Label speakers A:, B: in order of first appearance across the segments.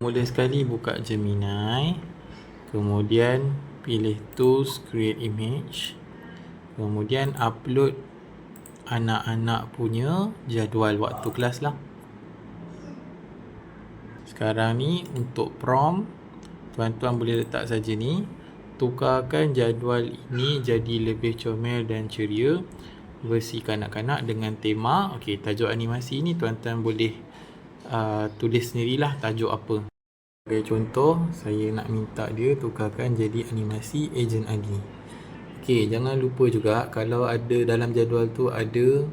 A: Mula sekali buka Gemini, kemudian pilih Tools, Create Image, kemudian upload anak-anak punya jadual waktu kelas lah. Sekarang ni untuk prompt, tuan-tuan boleh letak saja ni, tukarkan jadual ini jadi lebih comel dan ceria versi kanak-kanak dengan tema. Okey, tajuk animasi ni tuan-tuan boleh tulis sendirilah tajuk apa. Sebagai contoh, saya nak minta dia tukarkan jadi animasi Ejen Agi. Okey, jangan lupa juga kalau ada dalam jadual tu ada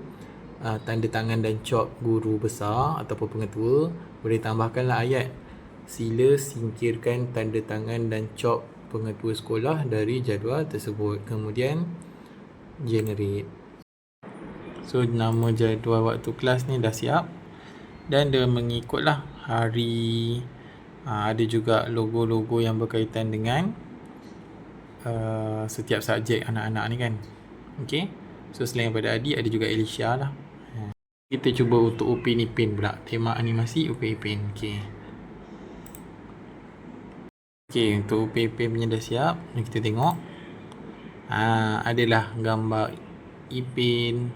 A: tanda tangan dan cop guru besar ataupun pengetua, boleh tambahkanlah ayat sila singkirkan tanda tangan dan cop pengetua sekolah dari jadual tersebut. Kemudian generate. So nama jadual waktu kelas ni dah siap dan dia mengikutlah hari. Ada juga logo-logo yang berkaitan dengan setiap subjek anak-anak ni kan. Okay, so selain daripada Adi, ada juga Alicia lah. Kita cuba untuk Upin Ipin pula, tema animasi Upin Ipin. Okay, untuk Upin Ipin punya dah siap. Kita tengok adalah gambar Ipin,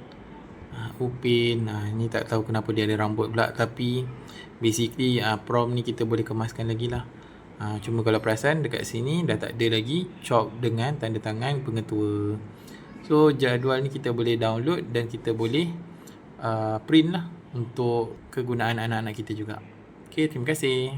A: Upin. Ni tak tahu kenapa dia ada rambut pula, tapi basically prompt ni kita boleh kemaskan lagi lah. Cuma kalau perasan dekat sini dah tak ada lagi chalk dengan tanda tangan pengetua. So jadual ni kita boleh download dan kita boleh print lah untuk kegunaan anak-anak kita juga. Okay, terima kasih.